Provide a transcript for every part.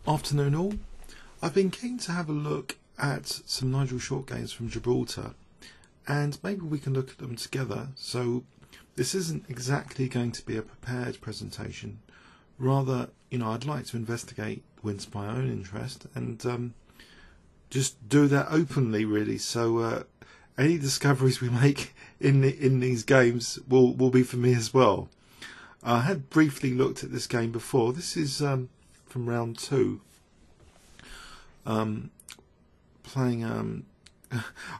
Afternoon all. I've been keen to have a look at some Nigel short games from Gibraltar, and maybe we can look at them together. So this isn't exactly going to be a prepared presentation. Rather, I'd like to investigate wins my own interest and just do that openly, really. So any discoveries we make in these games will be for me as well. I had briefly looked at this game before. This is from round 2. Playing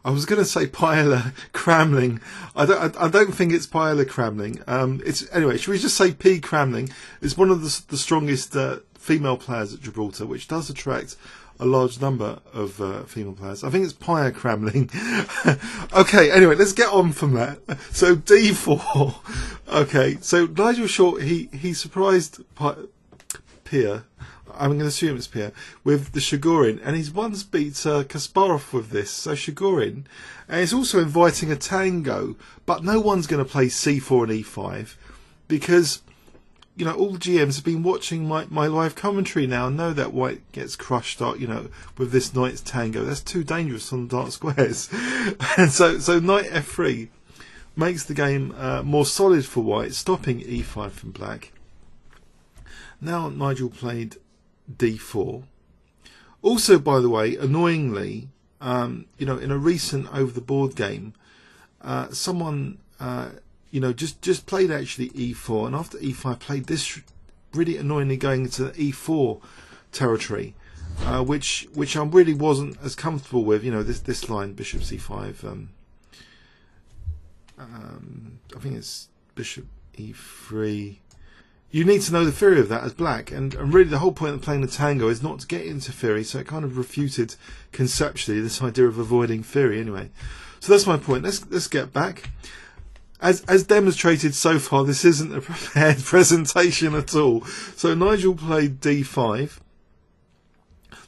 I was going to say PlyCount Cramling. I don't think it's PlyCount Cramling. It's anyway. Should we just say P Cramling? It's one of the strongest female players at Gibraltar, which does attract a large number of female players. I think it's PlyCount Cramling. Okay. Anyway, let's get on from that. So D4. Okay. So Nigel Short he surprised Pia. I'm going to assume it's Pierre, with the Chigorin, and he's once beat Kasparov with this. So Chigorin, and he's also inviting a tango, but no one's going to play C4 and E5 because, all the GMs have been watching my live commentary now and know that White gets crushed out, with this knight's tango. That's too dangerous on the dark squares. And so knight F3 makes the game more solid for White, stopping E5 from Black. Now Nigel played D4. Also, by the way, annoyingly, in a recent over-the-board game, someone, just played actually E4, and after E5 played this really annoyingly going into E4 territory, which I really wasn't as comfortable with. This line, Bishop C5. I think it's Bishop E3. You need to know the theory of that as Black, and really the whole point of playing the tango is not to get into theory, so it kind of refuted conceptually this idea of avoiding theory anyway. So that's my point. Let's get back. As demonstrated so far, this isn't a prepared presentation at all. So Nigel played D5.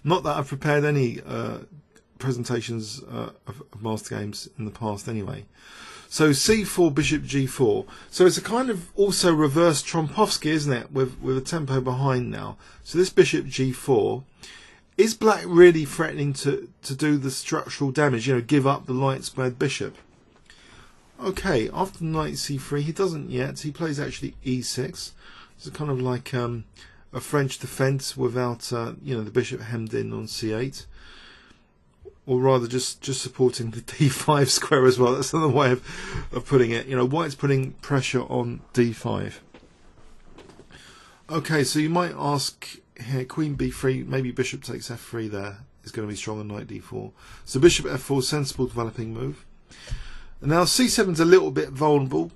Not that I've prepared any presentations of master games in the past anyway. So C4, Bishop G4. So it's a kind of also reverse Trompovsky, isn't it? With a tempo behind now. So this Bishop G4. Is Black really threatening to do the structural damage? Give up the light squared bishop. Okay, after knight C3, he doesn't yet. He plays actually E6. It's kind of like a French defence without, the bishop hemmed in on C8. Or rather, just supporting the D5 square as well. That's another way of putting it. White's putting pressure on D5. Okay, so you might ask here, Queen B3, maybe Bishop takes F3 there is going to be strong on Knight D4. So Bishop F4, sensible developing move. And now C7's a little bit vulnerable,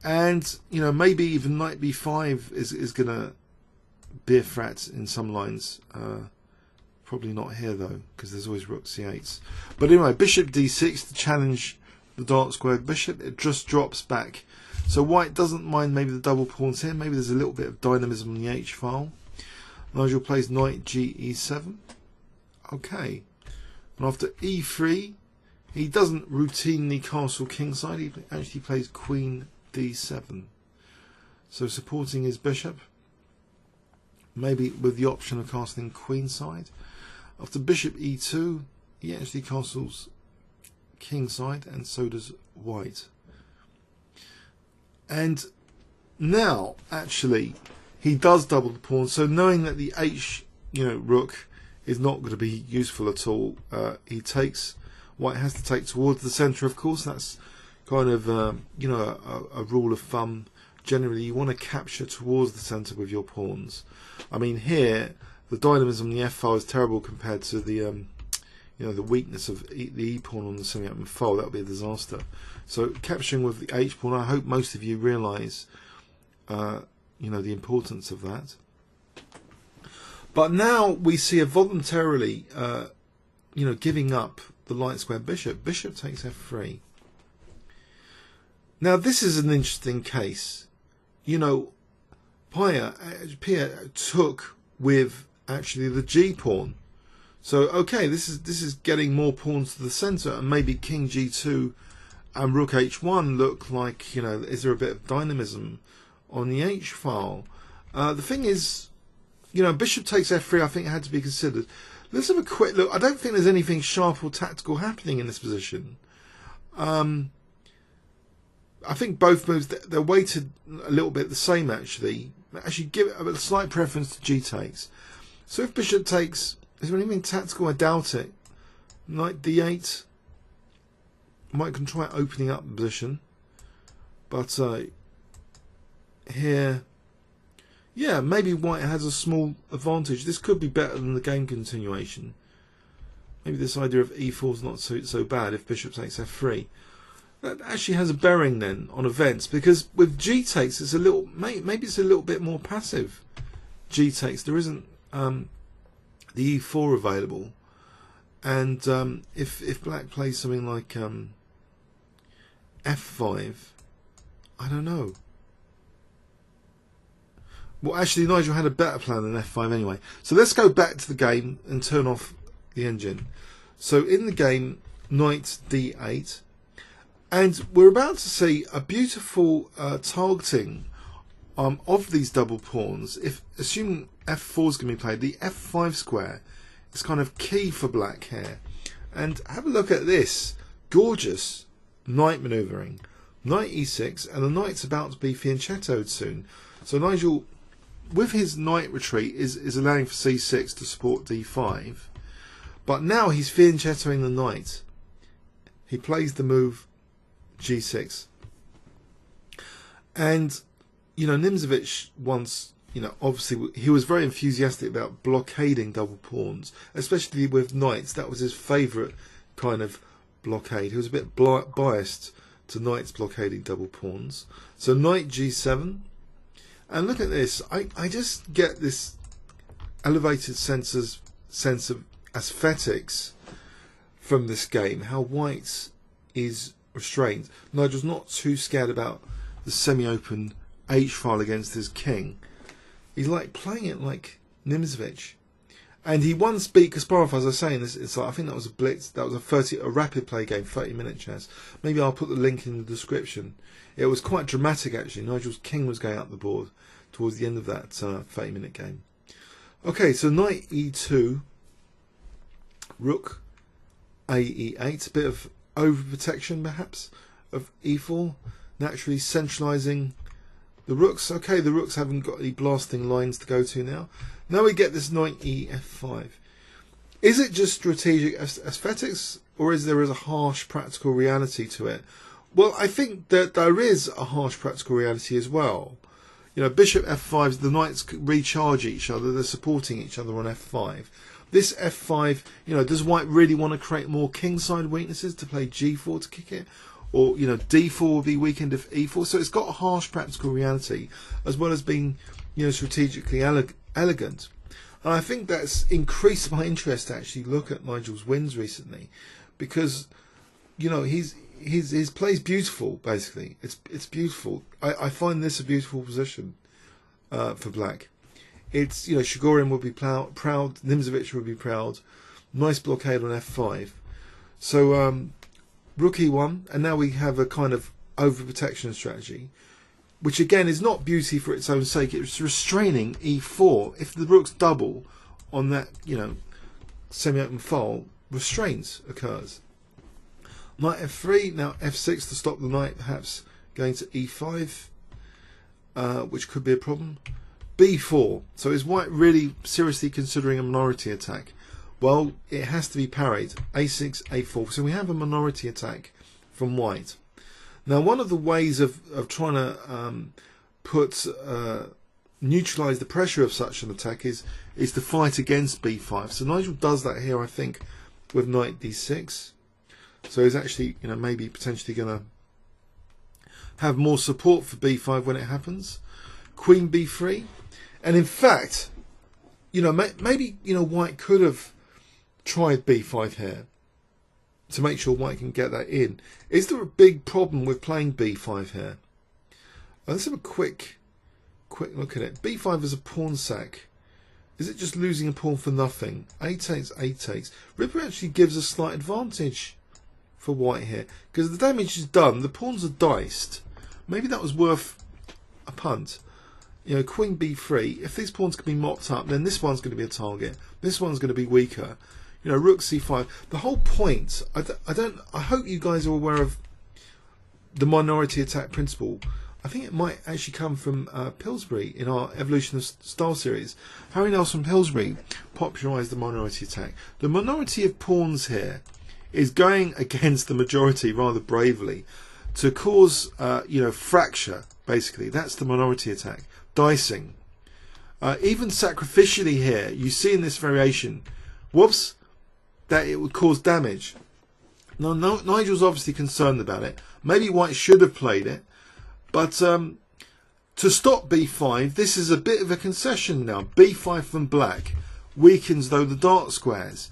and maybe even Knight B5 is going to be a threat in some lines. Probably not here though, because there's always Rook C8. But anyway, Bishop D6 to challenge the dark squared bishop. It just drops back. So White doesn't mind maybe the double pawns here. Maybe there's a little bit of dynamism on the H file. Nigel plays Knight G7. Okay. And after E3, he doesn't routinely castle kingside. He actually plays Queen D7. So supporting his bishop. Maybe with the option of castling queenside. After Bishop E2, he actually castles kingside, and so does White. And now, actually, he does double the pawn. So knowing that the H, rook is not going to be useful at all, he takes. White has to take towards the centre. Of course, that's kind of a rule of thumb. Generally, you want to capture towards the centre with your pawns. I mean, here the dynamism on the F file is terrible compared to the the weakness of the E pawn on the semi-open file. That would be a disaster. So capturing with the H pawn, I hope most of you realise the importance of that. But now we see a voluntarily giving up the light square bishop. Bishop takes F3. Now this is an interesting case. Pierre took with actually the G pawn. So okay, this is getting more pawns to the centre, and maybe King G2 and Rook H1 look like, is there a bit of dynamism on the H file? The thing is, you know, bishop takes f3, I think had to be considered. Let's have a quick look. I don't think there's anything sharp or tactical happening in this position. I think both moves, they're weighted a little bit the same, actually. Actually, give a slight preference to g takes. So if bishop takes, is there anything tactical? I doubt it. Knight d8. Might can try opening up the position. But here, yeah, maybe white has a small advantage. This could be better than the game continuation. Maybe this idea of e4 is not so bad if bishop takes f3. That actually has a bearing then on events, because with g takes it's a little, maybe it's a little bit more passive. G takes, there isn't the e4 available, and if black plays something like f5, I don't know. Well, actually, Nigel had a better plan than f5 anyway. So let's go back to the game and turn off the engine. So in the game, knight d8, and we're about to see a beautiful targeting of these double pawns. If assuming f4 is going to be played, the f5 square is kind of key for black here. And have a look at this gorgeous knight manoeuvring. Knight e6, and the knight's about to be fianchettoed soon. So Nigel, with his knight retreat, is allowing for c6 to support d5. But now he's fianchettoing the knight. He plays the move g6. And, you know, Nxd4 once, you know, obviously he was very enthusiastic about blockading double pawns, especially with knights. That was his favourite kind of blockade. He was a bit biased to knights blockading double pawns. So knight g7. And look at this. I just get this elevated sense of aesthetics from this game. How white is restrained. Nigel's not too scared about the semi-open H file against his king. He's like playing it like Nxd4. And he once beat Kasparov, as I say, in this. It's like, I think that was a blitz. That was a rapid play game, 30-minute chess. Maybe I'll put the link in the description. It was quite dramatic, actually. Nigel's king was going up the board towards the end of that 30-minute game. Okay, so knight e2, rook a e8, a bit of overprotection perhaps of e4, naturally centralising the rooks. Okay, the rooks haven't got any blasting lines to go to now. Now we get this knight e5. Is it just strategic aesthetics, or is there a harsh practical reality to it? Well, I think that there is a harsh practical reality as well. You know, bishop f5, the knights recharge each other, they're supporting each other on f5. This f5, you know, does white really want to create more kingside weaknesses to play g4 to kick it? Or, you know, d4 will be weakened if e4. So it's got a harsh practical reality, as well as being, you know, strategically elegant. And I think that's increased my interest to actually look at Nigel's wins recently, because, you know, his play's beautiful. Basically, it's beautiful. I find this a beautiful position for black. It's, you know, Chigorin would be proud, Nxd4 would be proud. Nice blockade on f5. So rook e1, and now we have a kind of overprotection strategy, which again is not beauty for its own sake. It's restraining e4. If the rooks double on that, you know, semi-open file, restraint occurs. Knight f3, now f6 to stop the knight perhaps going to e5, which could be a problem. b4, so is white really seriously considering a minority attack? Well, it has to be parried. a6, a4, so we have a minority attack from white. Now, one of the ways of trying to neutralise the pressure of such an attack is to fight against b5. So Nigel does that here, I think, with knight d6. So he's actually, you know, maybe potentially going to have more support for b5 when it happens. Queen b3, and in fact, you know, maybe, you know, white could have tried b5 here to make sure white can get that in. Is there a big problem with playing b5 here? Let's have a quick look at it. b5 is a pawn sack. Is it just losing a pawn for nothing? A takes, a takes. Ripper actually gives a slight advantage for white here, because the damage is done. The pawns are diced. Maybe that was worth a punt. you know, queen b3, if these pawns can be mopped up, then this one's going to be a target. This one's going to be weaker. You know, rook c5. The whole point, I hope you guys are aware of the minority attack principle. I think it might actually come from Pillsbury in our Evolution of Style series. Harry Nelson Pillsbury popularised the minority attack. The minority of pawns here is going against the majority rather bravely to cause, you know, fracture, basically. That's the minority attack. Dicing. Even sacrificially here, you see in this variation, whoops, that it would cause damage. Now, Nigel's obviously concerned about it. Maybe White should have played it. But to stop b5, this is a bit of a concession now. b5 from black weakens, though, the dark squares.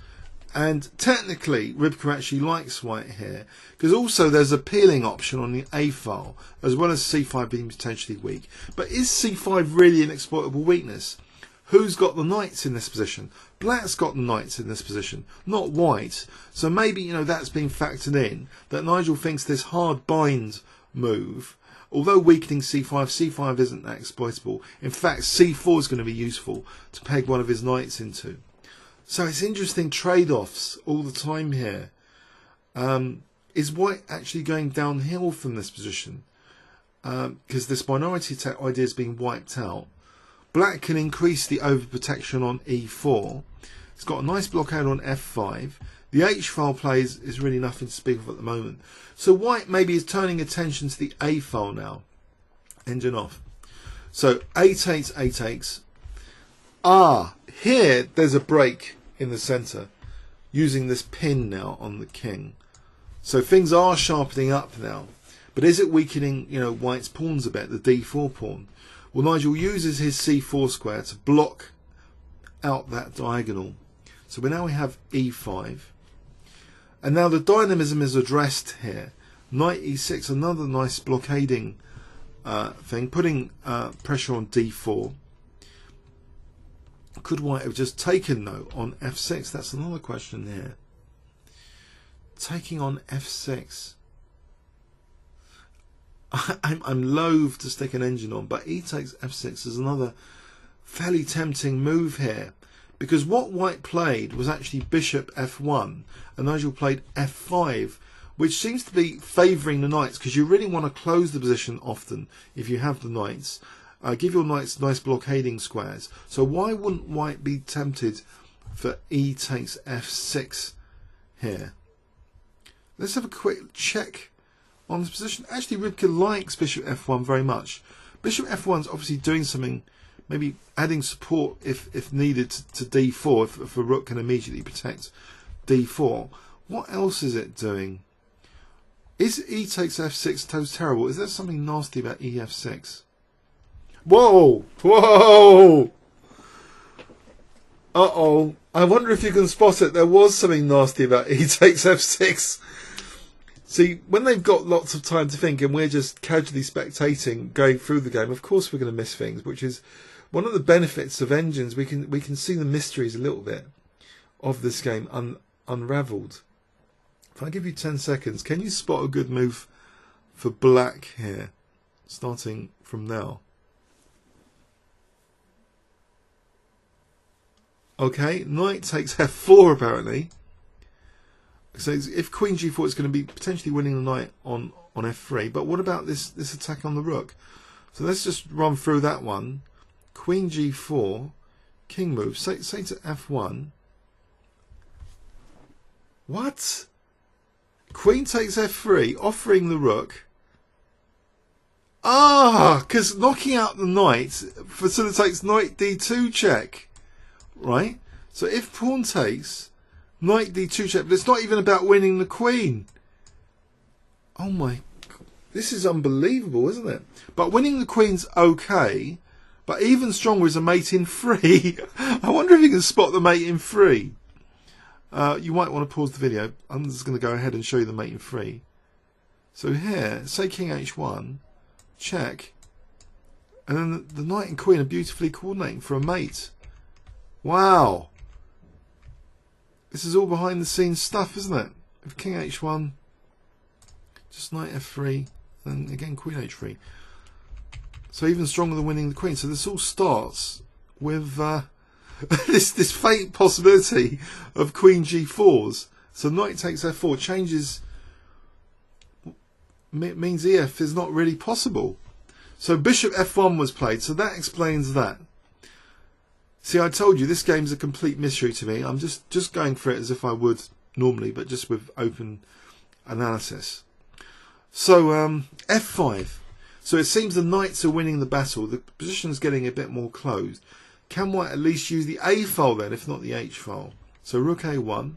And technically, Rybka actually likes White here, because also there's a peeling option on the A file, as well as c5 being potentially weak. But is c5 really an exploitable weakness? Who's got the knights in this position? Black's got the knights in this position, not White. So maybe, you know, that's being factored in, that Nigel thinks this hard bind move, although weakening c5 isn't that exploitable. In fact, c4 is going to be useful to peg one of his knights into. So it's interesting trade-offs all the time here. Is White actually going downhill from this position? Because this minority attack idea is being wiped out. Black can increase the overprotection on e4. It's got a nice blockade on f5. The h file play is really nothing to speak of at the moment. So White maybe is turning attention to the a file now. Engine off. So a takes. Here there's a break in the centre using this pin now on the king. So things are sharpening up now. But is it weakening, you know, White's pawns a bit, the d4 pawn? Well, Nigel uses his c4 square to block out that diagonal. So now we have e5. And now the dynamism is addressed here. Knight e6, another nice blockading thing, putting pressure on d4. Could White have just taken, though, on f6? That's another question here. Taking on f6. I'm loath to stick an engine on, but e takes f6 is another fairly tempting move here. Because what White played was actually bishop f1, and Nigel played f5, which seems to be favouring the knights, because you really want to close the position often if you have the knights. Give your knights nice blockading squares. So why wouldn't White be tempted for e takes f6 here? Let's have a quick check on this position. Actually, Rybka likes bishop f1 very much. Bishop f1 is obviously doing something, maybe adding support if needed to d4, if a rook can immediately protect d4. What else is it doing? Is e takes f6 terrible? Is there something nasty about ef6? Whoa! Whoa! Uh-oh. I wonder if you can spot it. There was something nasty about e takes f6. See, when they've got lots of time to think and we're just casually spectating, going through the game, of course we're going to miss things, which is one of the benefits of engines. We can see the mysteries a little bit of this game unravelled. If I give you 10 seconds, can you spot a good move for black here, starting from now? Okay, knight takes f4 apparently. So if queen g4, it's going to be potentially winning the knight on f3. But what about this attack on the rook? So let's just run through that one. Queen g4, king move. Say to f1. What? Queen takes f3, offering the rook. Because knocking out the knight facilitates knight d2 check. Right? So if pawn takes, knight d2 check, but it's not even about winning the queen. Oh my, this is unbelievable, isn't it? But winning the queen's okay, but even stronger is a mate in 3. I wonder if you can spot the mate in 3. You might want to pause the video. I'm just going to go ahead and show you the mate in 3. So here, say king h1, check, and then the knight and queen are beautifully coordinating for a mate. Wow. This is all behind the scenes stuff, isn't it? If king h1, just knight f3, then again queen h3. So even stronger than winning the queen. So this all starts with this faint possibility of queen g4s. So knight takes f4 changes, means EF is not really possible. So bishop f1 was played, so that explains that. See, I told you this game's a complete mystery to me. I'm just going for it as if I would normally, but just with open analysis. So f5. So it seems the knights are winning the battle. The position's getting a bit more closed. Can white at least use the A file then, if not the H file? So rook A1.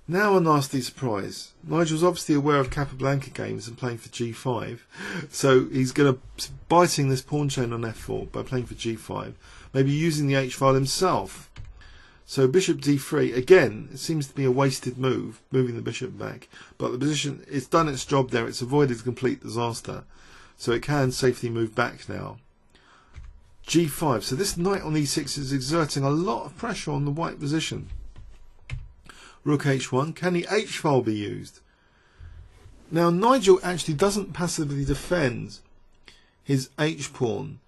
Now a nasty surprise. Nigel's obviously aware of Capablanca games and playing for G5. So he's going to biting this pawn chain on F4 by playing for G5. Maybe using the H file himself. So bishop D3, again, it seems to be a wasted move, moving the bishop back. But the position, it's done its job there. It's avoided complete disaster. So it can safely move back now. G5. So this knight on E6 is exerting a lot of pressure on the white position. Rook H1. Can the H file be used? Now Nigel actually doesn't passively defend his H pawn.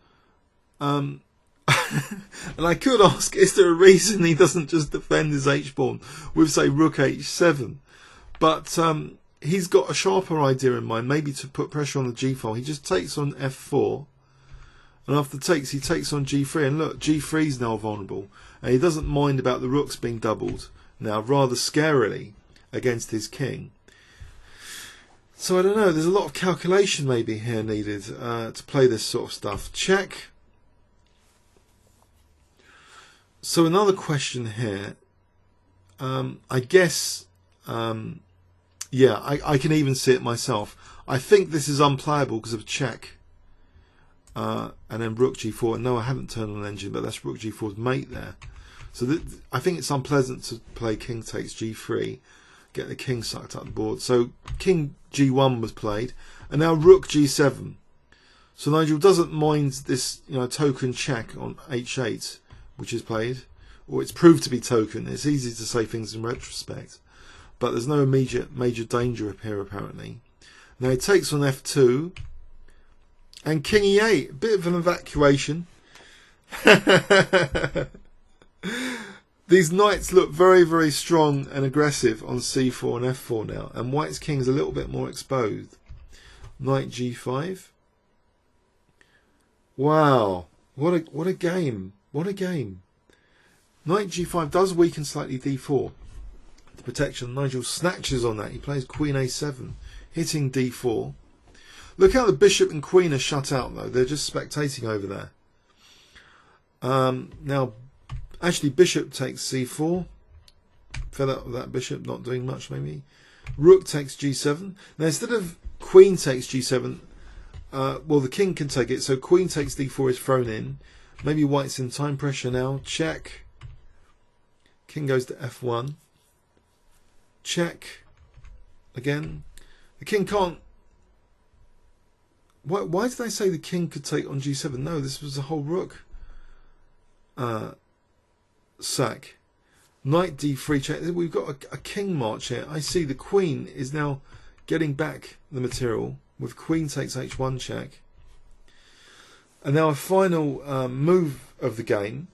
And I could ask, is there a reason he doesn't just defend his H pawn with, say, Rook H7? But he's got a sharper idea in mind, maybe to put pressure on the G file. He just takes on F4. And after takes, he takes on G3. And look, G3 is now vulnerable. And he doesn't mind about the rooks being doubled. Now, rather scarily against his king. So I don't know, there's a lot of calculation maybe here needed to play this sort of stuff. Check. So another question here. I guess, yeah, I can even see it myself. I think this is unplayable because of check. And then rook G4. No, I haven't turned on engine, but that's rook G4's mate there. So I think it's unpleasant to play king takes G3, get the king sucked up the board. So king G1 was played, and now rook G7. So Nigel doesn't mind this, token check on H8, which is played, or it's proved to be token. It's easy to say things in retrospect, but there's no major danger up here apparently. Now he takes on F2, and king E8, a bit of an evacuation. These knights look very, very strong and aggressive on C4 and F4 now, and white's king is a little bit more exposed. Knight G5. Wow, what a game! What a game! Knight G5 does weaken slightly D4. The protection. Nigel snatches on that. He plays Queen A7, hitting D4. Look how the bishop and queen are shut out though. They're just spectating over there. Now. Actually, bishop takes c4. Fed up with that bishop, not doing much maybe. Rook takes g7. Now instead of queen takes g7, well the king can take it, so queen takes d4 is thrown in. Maybe white's in time pressure now. Check. King goes to f1. Check. Again. The king can't... Why did I say the king could take on g7? No, this was a whole rook. Sack. Knight d3 check. We've got a king march here. I see the queen is now getting back the material with queen takes h1 check. And now a final move of the game.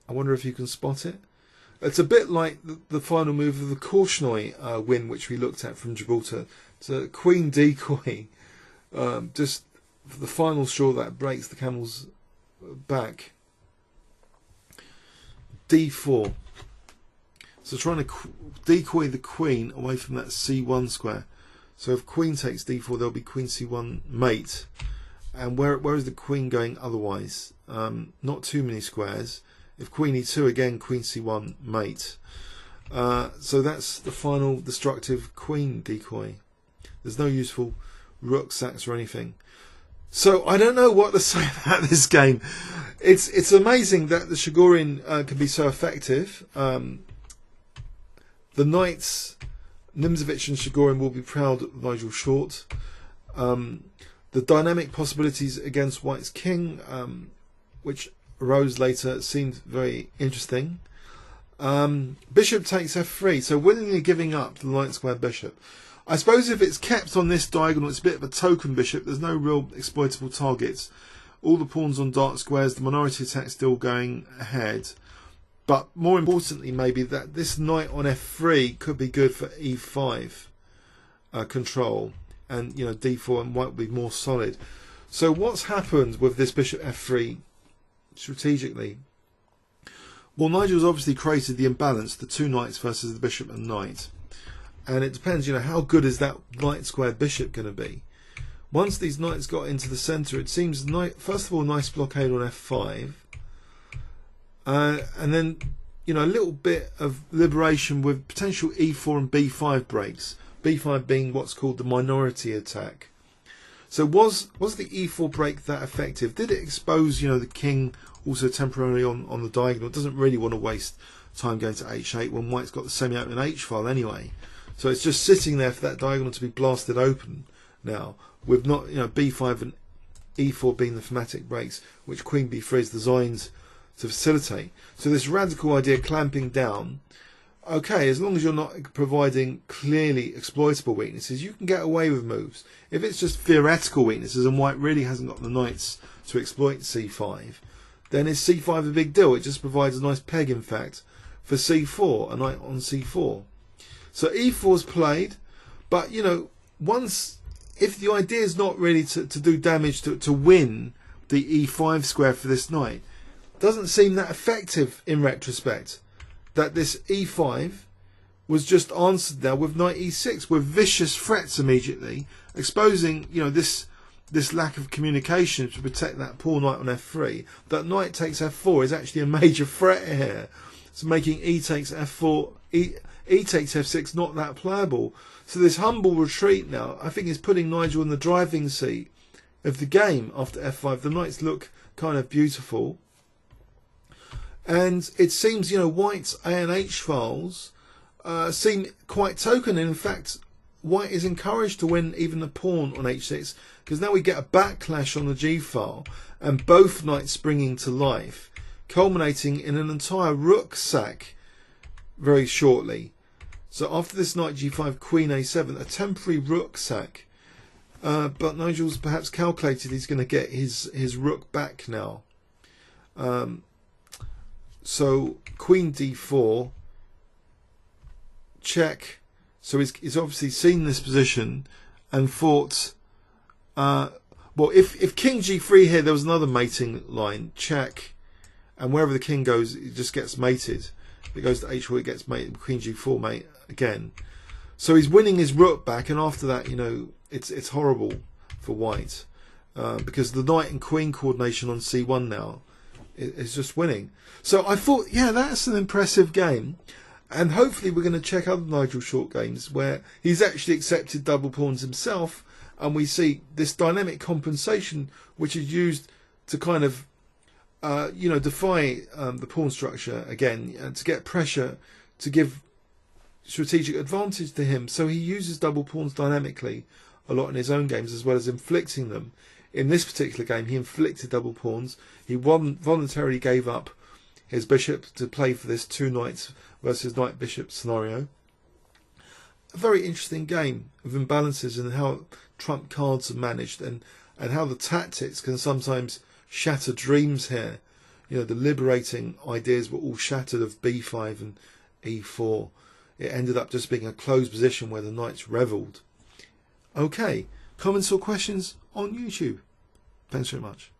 I wonder if you can spot it. It's a bit like the final move of the Korchnoi win, which we looked at from Gibraltar. It's a queen decoy. Just for the final straw that breaks the camel's back. D4. So trying to decoy the queen away from that C1 square. So if queen takes D4, there'll be queen C1 mate. And where is the queen going otherwise? Not too many squares. If queen E2, again, queen C1 mate. So that's the final destructive queen decoy. There's no useful rook sacks or anything. So I don't know what to say about this game. It's amazing that the Chigorin can be so effective. The knights, Nxd4 and Chigorin, will be proud of Nigel Short. The dynamic possibilities against white's king, which arose later, seemed very interesting. Bishop takes f3, so willingly giving up the light square bishop. I suppose if it's kept on this diagonal, it's a bit of a token bishop. There's no real exploitable targets. All the pawns on dark squares, the minority attack still going ahead. But more importantly, maybe that this knight on f3 could be good for e5 control, and you know d4 and white will be more solid. So what's happened with this bishop f3 strategically? Well, Nigel's obviously created the imbalance, the two knights versus the bishop and knight, and it depends, you know, how good is that knight squared bishop going to be? Once these knights got into the centre, it seems first of all nice blockade on f5. And then, you know, a little bit of liberation with potential e4 and b5 breaks. b5 being what's called the minority attack. So was the e4 break that effective? Did it expose, you know, the king also temporarily on the diagonal? It doesn't really want to waste time going to h8 when white's got the semi-open h file anyway. So it's just sitting there for that diagonal to be blasted open now, with not, you know, b5 and e4 being the thematic breaks, which queen b3 is designed to facilitate. So this radical idea, clamping down, okay, as long as you're not providing clearly exploitable weaknesses, you can get away with moves. If it's just theoretical weaknesses and white really hasn't got the knights to exploit c5, then is c5 a big deal? It just provides a nice peg, in fact, for c4, a knight on c4. So e4's played, but you know, if the idea is not really to do damage to win the e5 square for this knight, doesn't seem that effective in retrospect. That this e5 was just answered now with knight e6 with vicious threats immediately, exposing, you know, this lack of communication to protect that poor knight on f3. That knight takes f4 is actually a major threat here. It's making e takes f4, e takes f6 not that playable. So this humble retreat now, I think, is putting Nigel in the driving seat of the game after f5. The knights look kind of beautiful. And it seems, you know, white's A and H files seem quite token. In fact, white is encouraged to win even the pawn on h6, because now we get a backlash on the g file and both knights springing to life, culminating in an entire rook sack very shortly. So after this knight g5, queen a7, a temporary rook sack. But Nigel's perhaps calculated he's going to get his rook back now. So queen d4, check. So he's obviously seen this position and thought, well, if king g3 here, there was another mating line, check, and wherever the king goes, it just gets mated. If it goes to h4, it gets mated, queen g4 mate again. So he's winning his rook back, and after that, you know, it's horrible for white, because the knight and queen coordination on c1 now is just winning. So I thought, yeah, that's an impressive game, and hopefully we're going to check other Nigel short games where he's actually accepted double pawns himself, and we see this dynamic compensation which is used to kind of you know, defy the pawn structure again, and to get pressure to give strategic advantage to him. So he uses double pawns dynamically a lot in his own games, as well as inflicting them. In this particular game, he inflicted double pawns. He voluntarily gave up his bishop to play for this two knights versus knight bishop scenario. A very interesting game of imbalances and how trump cards are managed, and how the tactics can sometimes shatter dreams here. You know, the liberating ideas were all shattered of b5 and e4. It ended up just being a closed position where the knights revelled. Okay, comments or questions on YouTube? Thanks very much.